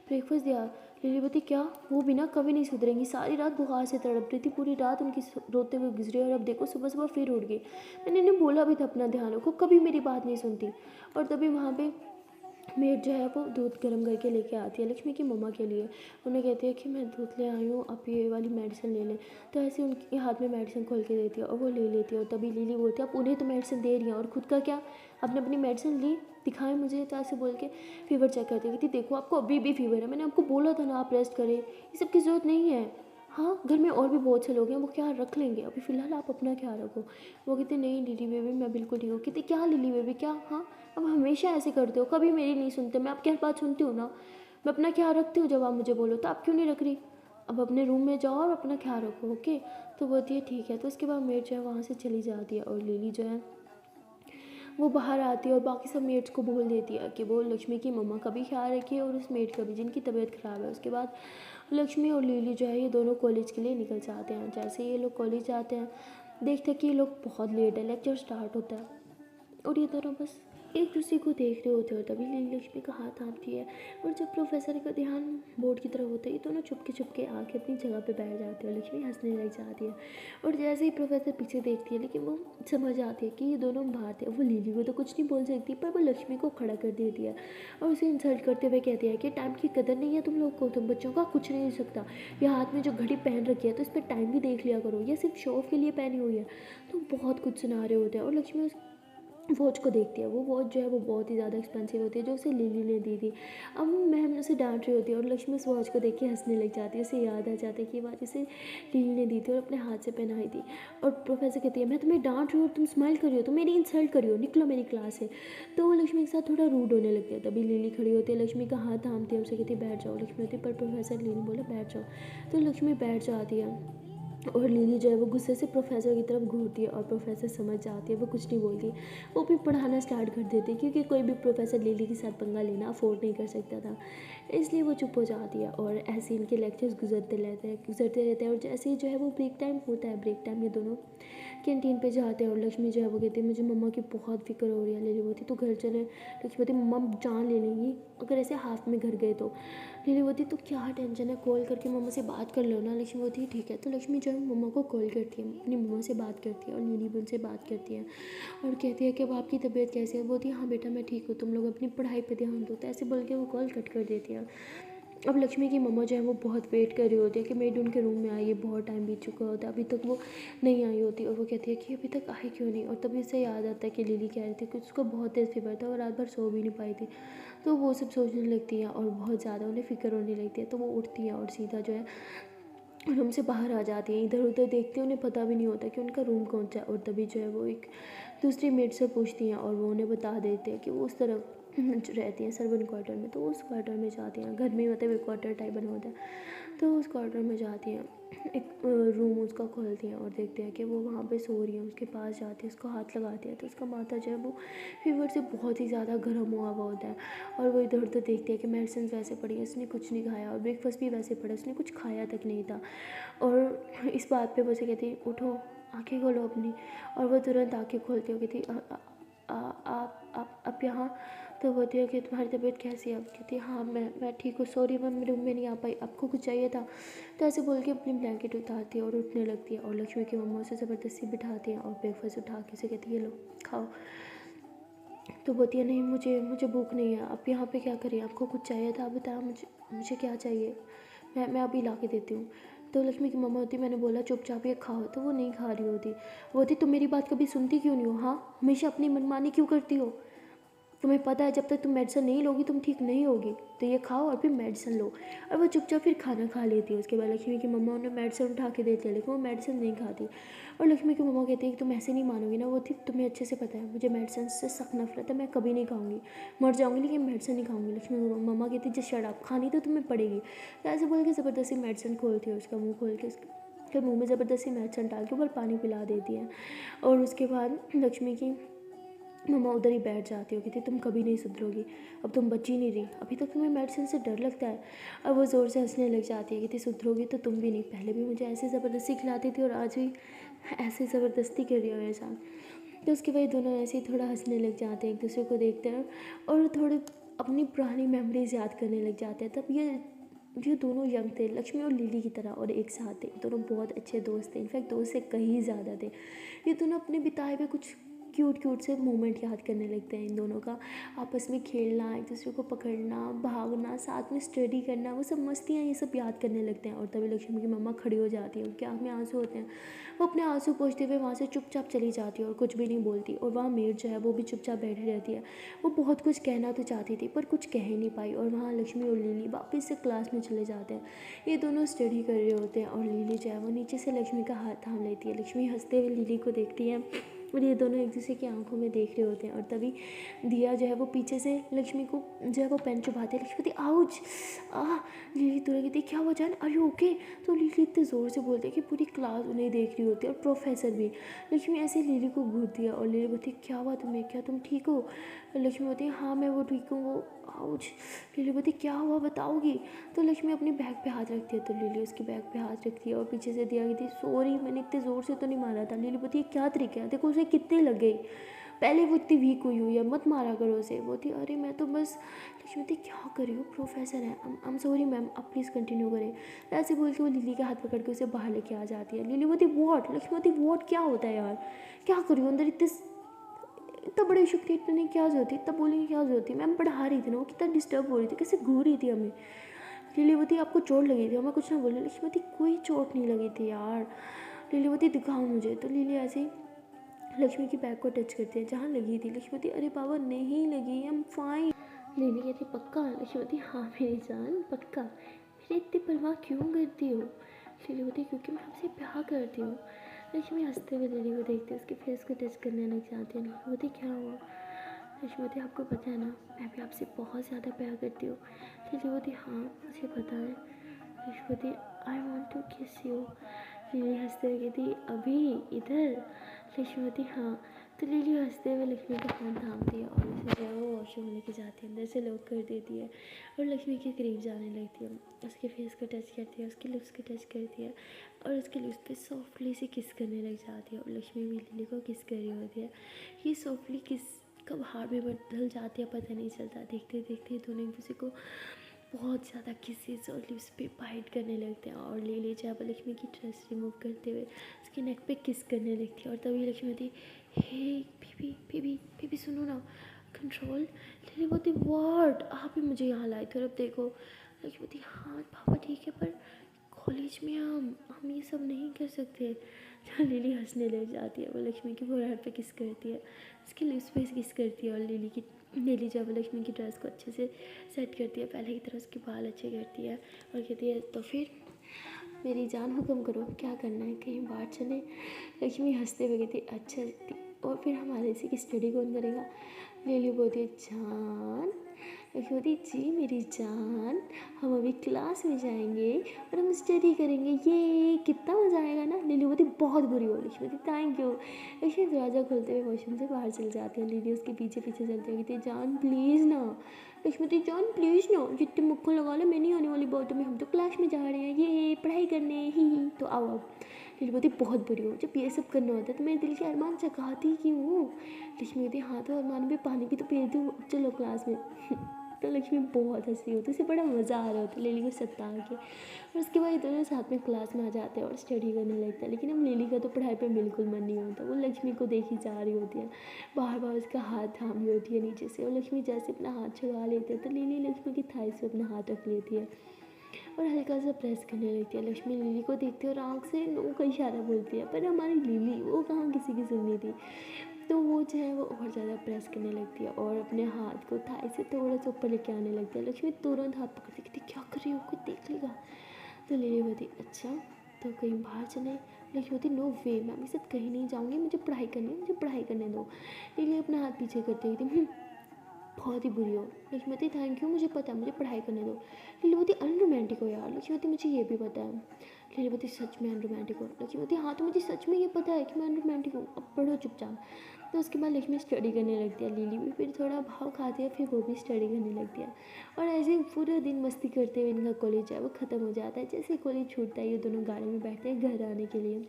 ब्रेकफास्ट दिया। लिलीवती क्या वो बिना कभी नहीं सुधरेंगी, सारी रात बुखार से तड़प रही थी, पूरी रात उनकी रोते हुए गुजरी और अब देखो सुबह सुबह फिर उठ गई। मैंने इन्हें बोला भी था अपना ध्यान रखो, कभी मेरी बात नहीं सुनती। और तभी वहाँ पे मेड जो है वो दूध गर्म करके लेके आती है लक्ष्मी की मम्मा के लिए। उन्हें कहती है कि मैं दूध ले आई हूँ, आप ये वाली मेडिसिन ले लें। तो ऐसे उनके हाथ में मेडिसिन खोल के देती है और वो ले लेती है और तभी लिली बोलती है आप उन्हें तो मेडिसिन दे रही हैं और खुद का क्या, आपने अपनी मेडिसिन ली, दिखाएं मुझे। तो ऐसे बोल के फीवर चेक करती है, कहती देखो आपको अभी भी फीवर है, मैंने आपको बोला था ना आप रेस्ट करें, ये सब की ज़रूरत नहीं है। हाँ घर में और भी बहुत से लोग हैं वो ख्याल रख लेंगे, अभी फ़िलहाल आप अपना ख्याल रखो। वो कहते नहीं लिली बेबी मैं बिल्कुल ठीक हूँ। कहती क्या लिली बेबी क्या? हाँ अब हमेशा ऐसे करते हो, कभी मेरी नहीं सुनते, मैं आपकी हर बात सुनती हूँ ना, मैं अपना ख्याल रखती हूँ जब आप मुझे बोलो, तो आप क्यों नहीं रख रही? अब अपने रूम में जाओ और अपना ख्याल रखो ओके। तो बोलती है ठीक है। तो उसके बाद मेड जो है वहाँ से चली जाती है और लिली जो है वो बाहर आती है और बाकी सब मेड्स को बोल देती है कि वो लक्ष्मी की मम्मा का भी ख्याल रखिए और उस मेड का भी जिनकी तबीयत ख़राब है। उसके बाद लक्ष्मी और लिली जो है ये दोनों कॉलेज के लिए निकल जाते हैं। जैसे ये लोग कॉलेज जाते हैं देखते हैं कि ये लोग बहुत लेट है, लेक्चर स्टार्ट होता है और ये दोनों बस एक दूसरे को देख रहे होते हो। तभी लिली लक्ष्मी का हाथ थामती है और जब प्रोफेसर का ध्यान बोर्ड की तरफ होता है ये दोनों चुपके आके अपनी जगह पे बैठ जाते हैं। लक्ष्मी हंसने लग जाती है और जैसे ही प्रोफेसर पीछे देखती है लेकिन वो समझ आती है कि ये दोनों बाहर थे। वो लिली को तो कुछ नहीं बोल सकती पर वो लक्ष्मी को खड़ा कर देती है और उसे इंसल्ट करते हुए कहती है कि टाइम की कदर नहीं है तुम लोग को, तुम बच्चों का कुछ नहीं हो सकता। ये हाथ में जो घड़ी पहन रखी है तो इस पर टाइम भी देख लिया करो, ये सिर्फ शो ऑफ के लिए पहनी हुई है। तो बहुत कुछ सुना रहे होते हैं और लक्ष्मी वॉच को देखती है। वो वॉच जो है वो बहुत ही ज़्यादा एक्सपेंसिव होती है जो उसे लिली ने दी थी। अब मैम उसे डांट रही होती है और लक्ष्मी उस वॉच को देख के हंसने लग जाती है। उसे याद आ जाता है कि ये वॉच उसे लिली ने दी थी और अपने हाथ से पहनाई थी। और प्रोफेसर कहती है मैं तुम्हें डांट रही हूँ और तुम स्माइल कर रही हो, तुम मेरी इंसल्ट कर रही हो, निकलो मेरी क्लास से। तो वो लक्ष्मी के साथ थोड़ा रूड होने लगती है। तभी लिली खड़ी होती है, लक्ष्मी का हाथ थामती है, उसे कहती है बैठ जाओ। लक्ष्मी होती है पर प्रोफेसर लिली बोले बैठ जाओ। तो लक्ष्मी बैठ जाती है और लिली जो है वो गुस्से से प्रोफेसर की तरफ घूरती है और प्रोफेसर समझ जाती है, वो कुछ नहीं बोलती। वो भी पढ़ाना स्टार्ट कर देती है क्योंकि कोई भी प्रोफेसर लिली के साथ पंगा लेना अफोर्ड नहीं कर सकता था, इसलिए वो चुप हो जाती है। और ऐसे इनके लेक्चर्स गुजरते रहते हैं और जैसे ही जो है वो ब्रेक टाइम होता है, ब्रेक टाइम ये दोनों कैंटीन पे जाते हैं और लक्ष्मी जो है वो कहती है मुझे मम्मा की बहुत फिक्र हो रही है। लिली बोलती तो घर चले। लक्ष्मी बोलती मम्मा जान ले लेंगी अगर ऐसे हाथ में घर गए तो। लिली बोलती तो क्या टेंशन है, कॉल करके मम्मा से बात कर लो ना। लक्ष्मी बोलती है ठीक है। तो लक्ष्मी जो है मम्मा को कॉल करती है, अपनी मम्मा से बात करती है और लिली भी उनसे बात करती है और कहती है कि अब आपकी तबीयत कैसी है। बोलती है हाँ बेटा मैं ठीक हूँ, तुम लोग अपनी पढ़ाई पर ध्यान दो। तो ऐसे बोल के वो कॉल कट कर देती है। अब लक्ष्मी की मम्मा जो है वो बहुत वेट कर रही होती है कि मेड उनके रूम में आई है, बहुत टाइम बीत चुका होता है, अभी तक वो नहीं आई होती और वो कहती है कि अभी तक आई क्यों नहीं। और तभी उसे याद आता है कि लिली कह रही थी कि उसको बहुत तेज़ फीवर था और रात भर सो भी नहीं पाई थी। तो वो सब सोचने लगती है और बहुत ज़्यादा उन्हें फ़िक्र होने लगती है। तो वो उठती है और सीधा जो है रूम से बाहर आ जाती हैं, इधर उधर देखती हैं, उन्हें पता भी नहीं होता कि उनका रूम कौन सा है। और तभी जो है वो एक दूसरी मेड से पूछती हैं और वो उन्हें बता देते हैं कि वो उस तरफ जो रहती हैं सर्वेंट क्वार्टर में, तो उस क्वार्टर में जाती हैं। घर में मतलब एक क्वार्टर टाइप बना होता है, तो उस क्वार्टर में जाती हैं। एक रूम उसका खोलती हैं और देखते हैं कि वो वहाँ पे सो रही है। उसके पास जाती है, उसको हाथ लगाती है, तो उसका माथा जो है वो फीवर से बहुत ही ज़्यादा गर्म हुआ हुआ होता है। और वो इधर उधर देखती है कि मेडिसिन वैसे पड़ी है, उसने कुछ नहीं खाया, और ब्रेकफास्ट भी वैसे पड़ा, उसने कुछ खाया तक नहीं था। और इस बात पे वो से कहती उठो, आंखें खोलो अपनी। और वो तुरंत आंखें खोलती हो, कहती आप यहाँ। तो बोलती है कि तुम्हारी तबीयत कैसी है? अब कहती है हाँ मैं ठीक हूँ, सॉरी मैं रूम में नहीं आ पाई, आपको कुछ चाहिए था? तो ऐसे बोल के अपनी ब्लैंकेट उतारती है और उठने लगती है। और लक्ष्मी की मम्मा उसे ज़बरदस्ती बिठाती हैं और ब्रेकफास्ट उठा के उसे कहती है लो खाओ। तो बोलती है नहीं, मुझे भूख नहीं है, आप यहाँ पे क्या करें, आपको कुछ चाहिए था? आप बताया मुझे क्या चाहिए, मैं अभी ला के देती हूँ। तो लक्ष्मी की मम्मा होती, मैंने बोला चुपचाप ये खाओ, तो वो नहीं खा रही होती। वो होती तुम मेरी बात कभी सुनती क्यों नहीं हो? हाँ, हमेशा अपनी मनमानी क्यों करती हो? तुम्हें पता है जब तक तुम मेडिसिन नहीं लोगी तुम ठीक नहीं होगी, तो ये खाओ और फिर मेडिसिन लो। और वो चुपचाप फिर खाना खा लेती है। उसके बाद लक्ष्मी की मम्मा उन्हें मेडिसिन उठा के देती है, लेकिन वो मेडिसिन नहीं खाती। और लक्ष्मी की मम्मा कहती है कि तुम ऐसे नहीं मानोगी ना, वो थी तुम्हें अच्छे से पता है मुझे मेडिसिन से सख्त नफरत है, मैं कभी नहीं खाऊंगी, मर जाऊंगी लेकिन मेडिसिन नहीं खाऊंगी। लक्ष्मी की मम्मा कहती है जस्ट शट अप, खानी तो तुम्हें पड़ेगी। तो ऐसे बोल के ज़बरदस्ती मेडिसिन खोलती है, उसका मुँह खोल के फिर मुँह में ज़बरदस्ती मेडिसिन डाल के ऊपर पानी पिला देती है। और उसके बाद लक्ष्मी की मम्मा उधर ही बैठ जाती हो, कहती तुम कभी नहीं सुधरोगी, अब तुम बची नहीं रही, अभी तक तुम्हें मेडिसिन से डर लगता है। और वो ज़ोर से हंसने लग जाती है, कहती सुधरोगी तो तुम भी नहीं, पहले भी मुझे ऐसे ज़बरदस्ती खिलाती थी और आज भी ऐसे ज़बरदस्ती कर रही हो मेरे साथ। तो उसके बाद दोनों ऐसे ही थोड़ा हंसने लग जाते हैं एक दूसरे को देखते हैं और थोड़े अपनी पुरानी मेमोरीज याद करने लग जाते हैं। तब ये दोनों यंग थे, लक्ष्मी और लिली की तरह, और एक साथ थे। दोनों बहुत अच्छे दोस्त थे, इनफैक्ट दोस्त से कहीं ज़्यादा थे। ये दोनों अपने बिताए हुए कुछ क्यूट से मोमेंट याद करने लगते हैं। इन दोनों का आपस में खेलना, एक दूसरे को पकड़ना, भागना, साथ में स्टडी करना, वो सब मस्तियाँ ये सब याद करने लगते हैं। और तभी लक्ष्मी की मम्मा खड़ी हो जाती है, उनकी आँख में आंसू होते हैं। वो अपने आंसू पोंछते हुए वहाँ से चुपचाप चली जाती है और कुछ भी नहीं बोलती। और वहाँ मेड जो है वो भी चुपचाप बैठी रहती है। वो बहुत कुछ कहना तो चाहती थी पर कुछ कह नहीं पाई। और वहाँ लक्ष्मी और लिली वापस से क्लास में चले जाते हैं। ये दोनों स्टडी कर रहे होते हैं और लिली जो है वो नीचे से लक्ष्मी का हाथ थाम लेती है। लक्ष्मी हंसते हुए लिली को देखती है और ये दोनों एक दूसरे की आंखों में देख रहे होते हैं। और तभी दिया जो है वो पीछे से लक्ष्मी को जो है वो पेन चुभाती है। लक्ष्मी कहती आउच, लिली तुरंत कहती क्या हुआ जान, आर यू ओके? तो लिली इतने ज़ोर से बोलती है कि पूरी क्लास उन्हें देख रही होती है और प्रोफेसर भी। लक्ष्मी ऐसे लिली को घूरती है और लिली बोलती क्या हुआ तुम्हें, क्या तुम ठीक हो? लक्ष्मी बोलती है हाँ मैं वो ठीक हूँ। वो आउच। लिली बोलती क्या हुआ बताओगी? तो लक्ष्मी अपनी बैग पे हाथ रखती है, तो लिली उसकी बैग पे हाथ रखती है और पीछे से दिया कहती सॉरी मैंने इतने ज़ोर से तो नहीं मारा था। लिली बोलती क्या तरीका है, देखो उसे कितने लग गई, पहले वो इतनी वीक हुई है, मत मारा करो उसे। वो थी अरे मैं तो बस। लक्ष्मी थी क्या कर रही हो, प्रोफेसर है, आई एम सॉरी मैम, आप प्लीज़ कंटिन्यू करें। ऐसे बोल के वो लिली का हाथ पकड़ के उसे बाहर लेके आ जाती है। लिली बोलती वॉट? लक्ष्मी बोलती वॉट क्या होता है यार, क्या कर रही हो अंदर, इतना बड़े इशू क्रिएट करने की क्या जरूरत थी, तब बोलने की क्या जरूरत थी, मैम पढ़ा रही थी ना, वो कितना डिस्टर्ब हो रही थी, कैसे घूर रही थी हमें। लिली बोलती आपको चोट लगी थी, मैं कुछ ना बोली। लक्ष्मी बोलती कोई चोट नहीं लगी थी यार। लिली बोलती दिखाओ मुझे। तो लिली ऐसे ही लक्ष्मी की बैग को टच करती है जहाँ लगी थी। लक्ष्मी बोलती अरे बाबा नहीं लगी, आई एम फाइन। लिली कहती पक्का? लक्ष्मी बोलती हाँ मेरी जान पक्का, मेरी इतनी परवाह क्यों करती हो? लिली बोलती क्योंकि मैं आपसे प्यार करती हूँ। लक्ष्मी हंसते हुए लिली को देखते उसके फेस को टच करने लग जाती है। लिली बोलती क्या हुआ? लक्ष्मी बोलती आपको पता है ना मैं भी आपसे बहुत ज़्यादा प्यार करती हूँ। लिली बोलती हाँ मुझे पता है। लक्ष्मी बोलती आई वॉन्ट टू किस यू। लिली हंसते हुए कहती अभी इधर? लक्ष्मी बोलती हाँ। तो लिली हंसते हुए लक्ष्मी का फोन थामती है और उसे जो है वो वॉशरूम लेके जाती है, अंदर से लॉक कर देती है और लक्ष्मी के करीब जाने लगती है। उसके फेस को टच करती है, उसके लिप्स को टच करती है और उसके लिप्स पे सॉफ्टली से किस करने लग जाती है। और लक्ष्मी भी लिली को किस कर रही होती है। ये सॉफ्टली किस कब हार्ट में बदल जाती है पता नहीं चलता। देखते देखते दोनों एक दूसरे को बहुत ज़्यादा किसेस और लिप्स पे बाइट करने लगते हैं। और लिली जो है लक्ष्मी की ड्रेस रिमूव करते हुए उसके नेक पे किस करने लगती है। और तभी लक्ष्मी होती हे बेबी बेबी बेबी सुनो ना, कंट्रोल। लिली बोलती व्हाट, आप ही मुझे यहाँ लाए थे और अब देखो। लक्ष्मी बोलती हाँ पापा ठीक है पर कॉलेज में हम ये सब नहीं कर सकते। तो लिली हंसने लग जाती है, वो लक्ष्मी की फोरहेड पे किस करती है, उसके लिप्स पे किस करती है। और लिली जब लक्ष्मी की ड्रेस को अच्छे से सेट करती है, पहले की तरह उसके बाल अच्छे करती है और कहती है तो फिर मेरी जान हुक्म करो क्या करना है, कहीं बाहर चले? लक्ष्मी हंसते हुए कहती अच्छा और फिर हमारे इसी की स्टडी कौन करेगा? लिली बोलती है जान, लक्ष्मी बोलती जी मेरी जान, हम अभी क्लास में जाएंगे और हम स्टडी करेंगे, ये कितना मज़ा आएगा ना। लिली बोलती बहुत बुरी हो। लक्ष्मी बोलती थैंक यू। लक्ष्मी दरवाज़ा खोलते हुए वॉशरूम से बाहर चल जाती है। लिली उसके पीछे पीछे चलती हुई कहती है जान प्लीज़ ना। लक्ष्मी बोलती जान प्लीज़ ना, जितने मुक्को लगा लो, मैं नहीं आने वाली बातों में, हम तो क्लास में जा रहे हैं, ये पढ़ाई करने ही तो आओ अब। लिली बोलती बहुत बुरी हो, जब ये सब करना होता है तो मेरे दिल के अरमान जगाती क्यों हो। लक्ष्मी बोलती हाँ तो अरमान भी पानी भी तो पी दूँ, चलो क्लास में। तो लक्ष्मी बहुत हंस रही होती है, उसे बड़ा मज़ा आ रहा होता है लिली को सता के। और उसके बाद ये दोनों साथ में क्लास में आ जाते हैं और स्टडी करने लगते हैं। लेकिन अब लिली का तो पढ़ाई पे बिल्कुल मन नहीं होता, वो लक्ष्मी को देखी जा रही होती है, बार बार उसका हाथ थाम रही होती है नीचे से। और लक्ष्मी जैसे अपना हाथ छुड़ा लेते हैं तो लिली लक्ष्मी की थाई से अपना हाथ रख लेती है और हल्का सा प्रेस करने लगती है। लक्ष्मी लिली को देखती है और आँख से नो का इशारा बोलती है, पर हमारी लिली वो कहाँ किसी की सुननी थी। तो वो जो है वो और ज़्यादा प्रेस करने लगती है और अपने हाथ को थाई से थोड़ा सा ऊपर लेके आने लगती है। लक्ष्मी तुरंत हाथ पकड़ती कहती क्या कर रही हो, कोई देख लेगा। तो लिली बोलती अच्छा तो कहीं बाहर चले। लक्ष्मी बोलती नो वे, मैं आपके साथ कहीं नहीं जाऊँगी, मुझे पढ़ाई करनी है, मुझे पढ़ाई करने दो। लिली अपना हाथ पीछे करती थी बहुत ही बुरी हो। लक्ष्मी बोलती थैंक यू, मुझे पता है, मुझे पढ़ाई करने दो। लिली बोलती अनरोमांटिक हो यार। लक्ष्मी बोलती मुझे ये भी पता है। लिली बोलती सच में अनरोमांटिक हो। लक्ष्मी बोलती हाँ तो मुझे सच में ये पता है कि मैं अनरोमांटिक हूँ, अब पढ़ो चुपचाप। तो उसके बाद लक्ष्मी स्टडी करने लगती है, लिली भी फिर थोड़ा भाव खाती है, फिर वो भी स्टडी करने लगती है। और ऐसे ही पूरा दिन मस्ती करते हुए इनका कॉलेज है वो ख़त्म हो जाता है। जैसे कॉलेज छूटता है ये दोनों गाड़ी में बैठते हैं घर आने के लिए।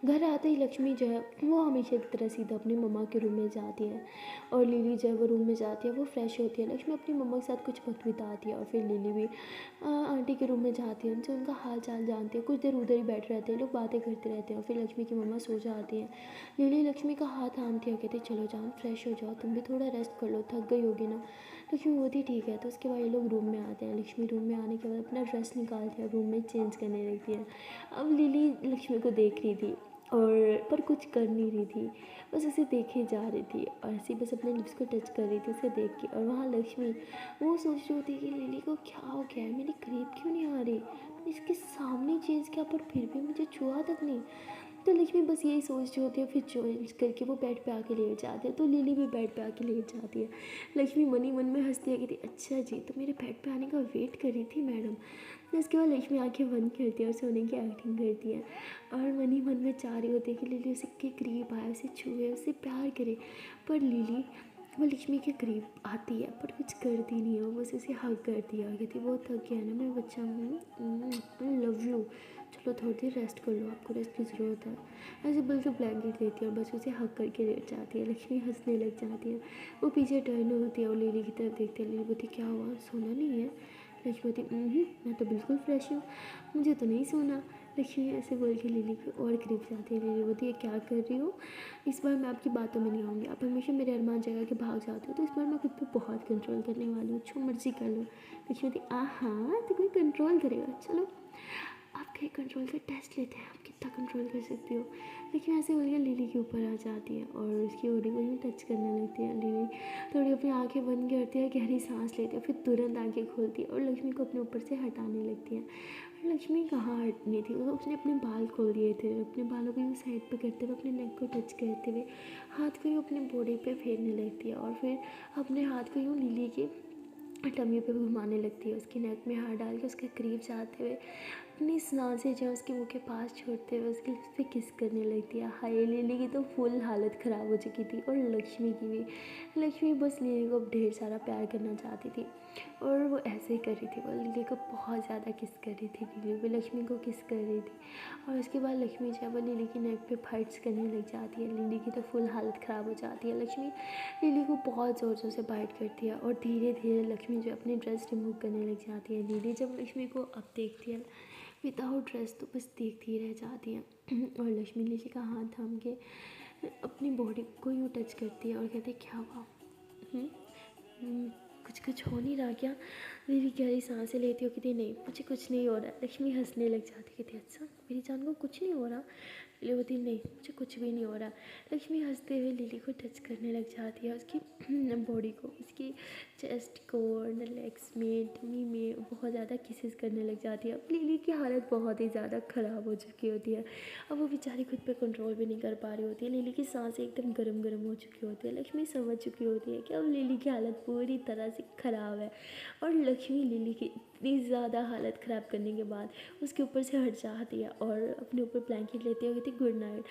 घर आते ही लक्ष्मी जो है वो हमेशा की तरह सीधा अपनी मम्मा के रूम में जाती है और लिली जो है वो रूम में जाती है, वो फ्रेश होती है। लक्ष्मी अपनी मम्मा के साथ कुछ वक्त बिताती है और फिर लिली भी आंटी के रूम में जाती है, उनसे उनका हाल चाल जानती है। कुछ देर उधर ही बैठे रहते हैं, लोग बातें करते रहते हैं और फिर लक्ष्मी की मम्मा सो जाती है। लिली लक्ष्मी का हाथ थामती है, कहती चलो जाओ फ्रेश हो जाओ, तुम भी थोड़ा रेस्ट कर लो, थक गई होगी ना। लक्ष्मी बोलती ठीक है। तो उसके बाद ये लोग रूम में आते हैं। लक्ष्मी रूम में आने के बाद अपना ड्रेस निकालती है, रूम में चेंज करने लगती है। अब लिली लक्ष्मी को देख रही थी और पर कुछ कर नहीं रही थी, बस उसे देखे जा रही थी और ऐसे बस अपने लिप्स को टच कर रही थी उसे देख के। और वहाँ लक्ष्मी वो सोच रही होती कि लिली को क्या हो गया है, मेरी करीब क्यों नहीं आ रही, मैंने इसके सामने चेंज किया पर फिर भी मुझे छुआ तक नहीं। तो लक्ष्मी बस यही सोच रही होती है, फिर चेंज करके वो बेड पे आके लेट जाती है। तो लिली भी बेड पे आके लेट जाती है। लक्ष्मी मन ही मन में हंसती है, कहती अच्छा जी तो मेरे बेड पे आने का वेट कर रही थी मैडम। तो उसके बाद लक्ष्मी आंखें बंद करती है और सोने की एक्टिंग करती है और मन ही मन में चाह रही होती है कि लिली उसे के करीब आए, उसे छुए, उसे प्यार करे। पर लिली वो लक्ष्मी के करीब आती है पर कुछ करती नहीं है, वो बस उसे हग करती है, कहती बहुत थक गया ना मेरा बच्चा, आई लव यू, चलो थोड़ी देर रेस्ट कर लो, आपको रेस्ट की ज़रूरत है। ऐसे बिल्कुल ब्लैंकेट लेती है और बस उसे हग करके लेट जाती है। लक्ष्मी हंसने लग जाती है, वो पीछे टर्न होती है और लिली की तरफ देखती है। लिली बोलती क्या हुआ, सोना नहीं है। लक्ष्मी बोलती मैं तो बिल्कुल फ्रेश हूँ, मुझे तो नहीं सोना। लक्ष्मी ऐसे बोल के लिली को और करीब जाती है। लिली बोलती है क्या कर रही हो, इस बार मैं आपकी बातों में नहीं आऊँगी, आप हमेशा मेरे अरमान जगह के भाग जाते हो, तो इस बार मैं खुद पे बहुत कंट्रोल करने वाली हूँ, जो मर्जी कर लो। लक्ष्मी बोलती हाँ तो कोई कंट्रोल करेगा, चलो आपके कंट्रोल का टेस्ट लेते हैं, आप कितना कंट्रोल कर सकती हो। लेकिन ऐसे बोल के लिली के ऊपर आ जाती है और उसकी ओढ़नी को यूँ टच करने लगती है। लिली थोड़ी अपनी आंखें बंद करती है, गहरी सांस लेती है, फिर तुरंत आंखें खोलती है और लक्ष्मी को अपने ऊपर से हटाने लगती है। और लक्ष्मी कहाँ हटनी थी, वो उसने अपने बाल खोल दिए थे, अपने बालों को यूँ साइड पे करते हुए अपने नेक को टच करते हुए हाथ को यूँ अपने बॉडी पे फेरने लगती है और फिर अपने हाथ को यूँ लिली के टमी पे घुमाने लगती है, उसकी नेक में हाथ डाल के उसके करीब जाते हुए अपनी सांसें जो है उसके मुँह के पास छोड़ते हुए उसके लिप्स पे किस करने लगती है। हाय लिली की तो फुल हालत ख़राब हो चुकी थी और लक्ष्मी की भी। लक्ष्मी बस लिली को ढेर सारा प्यार करना चाहती थी और वो ऐसे ही कर रही थी, वो लिली को बहुत ज़्यादा किस कर रही थी, लिली भी लक्ष्मी को किस कर रही थी। और उसके बाद लक्ष्मी जो है वो लिली की नेक पे फाइट्स करने लग जाती है। लिली की तो फुल हालत ख़राब हो जाती है। लक्ष्मी लिली को बहुत ज़ोर ज़ोर से बाइट करती है और धीरे धीरे लक्ष्मी जो अपनी ड्रेस रिमूव करने लग जाती है। लिली जब लक्ष्मी को अब देखती है विदाउट ड्रेस तो बस देखती ही रह जाती है और लक्ष्मी लिली का हाथ थाम के अपनी बॉडी को यूँ टच करती है और कहती है क्या हुआ, कुछ कुछ हो नहीं रहा क्या। लिली गहरी सांसें लेती हो, कहती नहीं मुझे कुछ नहीं हो रहा। लक्ष्मी हंसने लग जाती, कहती अच्छा मेरी जान को कुछ नहीं हो रहा। लिली बोलती नहीं मुझे कुछ भी नहीं हो रहा। लक्ष्मी हंसते हुए लिली को टच करने लग जाती है, उसकी बॉडी को, उसकी चेस्ट को, लेग्स में, टमी में बहुत ज़्यादा किसेस करने लग जाती है। अब लिली की हालत बहुत ही ज़्यादा ख़राब हो चुकी होती है। अब वो बेचारी खुद पे कंट्रोल भी नहीं कर पा रही होती है। लिली की सांसें एकदम गरम गरम हो चुकी होती है। लक्ष्मी समझ चुकी होती है कि अब लिली की हालत पूरी तरह से ख़राब है, और लक्ष्मी लिली की इतनी ज़्यादा हालत ख़राब करने के बाद उसके ऊपर से हट जाती है और अपने ऊपर ब्लैंकेट लेती है, कहती गुड नाइट।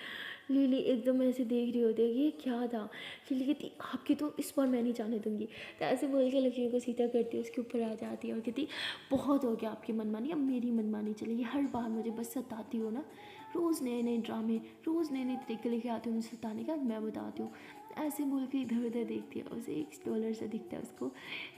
लिली एकदम ऐसे देख रही होती है कि ये क्या था। लिली कहती आपकी तो इस बार मैं नहीं जाने दूंगी। तो ऐसे बोल के लक्ष्मी को सीधा करती है, उसके ऊपर आ जाती है और कहती बहुत हो गया आपकी मनमानी, अब मेरी मनमानी चलेगी। हर बार मुझे बस सताती हो ना, रोज़ नए नए ड्रामे, रोज़ नए नए तरीके लेके आती हो मुझे सताने का, मैं बताती हूँ। ऐसे बोल के इधर उधर देखती है, उसे एक डॉलर से दिखता है, उसको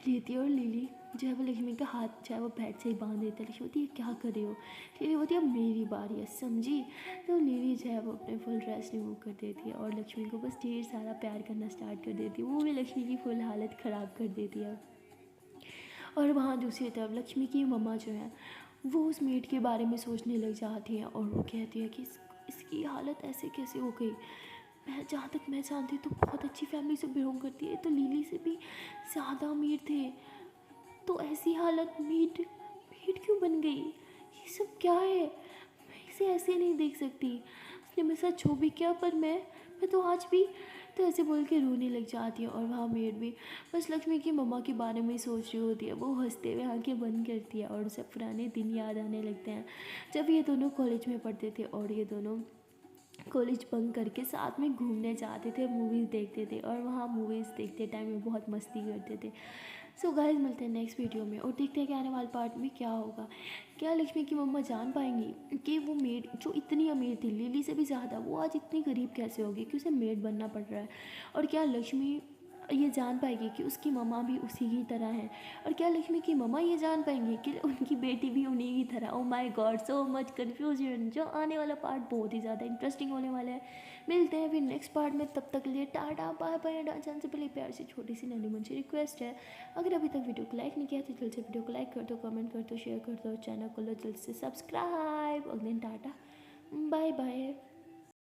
लेती है और लिली जो है वो लक्ष्मी का हाथ जो है वो बेड से ही बांध देता है। लक्ष्मी बोलती है क्या कर रही हो। लिली बोलती है अब मेरी बारी है, समझी। तो लिली जो है वो अपने फुल ड्रेस रिमूव कर देती है और लक्ष्मी को बस ढेर सारा प्यार करना स्टार्ट कर देती है। वो भी लक्ष्मी की फुल हालत ख़राब कर देती है। और वहाँ दूसरी तरफ लक्ष्मी की मम्मा जो है वो उस मेड के बारे में सोचने लग जाती हैं और वो कहती है कि इसकी हालत ऐसे कैसे हो गई। मैं जहाँ तक मैं जानती तो बहुत अच्छी फैमिली से बिलोंग करती है, तो लिली से भी ज़्यादा अमीर थे, तो ऐसी हालत मेड मेड क्यों बन गई। ये सब क्या है, मैं इसे ऐसे नहीं देख सकती। उसने मेरे साथ जो भी किया, पर मैं तो आज भी। तो ऐसे बोल के रोने लग जाती है और वहाँ मेड भी बस लक्ष्मी की मम्मा के बारे में ही सोच रही होती है। वो हंसते हुए आंखें बंद करती है और उसे पुराने दिन याद आने लगते हैं जब ये दोनों कॉलेज में पढ़ते थे और ये दोनों कॉलेज बंक करके साथ में घूमने जाते थे, मूवीज़ देखते थे और वहाँ मूवीज़ देखते टाइम में बहुत मस्ती करते थे। सो गाइस मिलते हैं नेक्स्ट वीडियो में और देखते हैं कि आने वाले पार्ट में क्या होगा। क्या लक्ष्मी की मम्मा जान पाएंगी कि वो मेड जो इतनी अमीर थी लिली से भी ज़्यादा, वो आज इतनी गरीब कैसे होगी कि उसे मेड बनना पड़ रहा है। और क्या लक्ष्मी ये जान पाएगी कि उसकी मम्मा भी उसी की तरह है। और क्या लक्ष्मी की मम्मा ये जान पाएंगी कि उनकी बेटी भी उन्हीं की तरह। Oh my God, so much confusion. जो आने वाला पार्ट बहुत ही ज़्यादा इंटरेस्टिंग होने वाला है। मिलते हैं फिर नेक्स्ट पार्ट में, तब तक के लिए टाटा बाय बाय। जान से पहले प्यार से छोटी सी नन्ही मुंशी रिक्वेस्ट है, अगर अभी तक वीडियो को लाइक नहीं किया तो जल्द से वीडियो को लाइक कर दो, कमेंट कर दो, शेयर कर दो, चैनल को लो जल्द से सब्सक्राइब। अगले टाटा बाय बाय।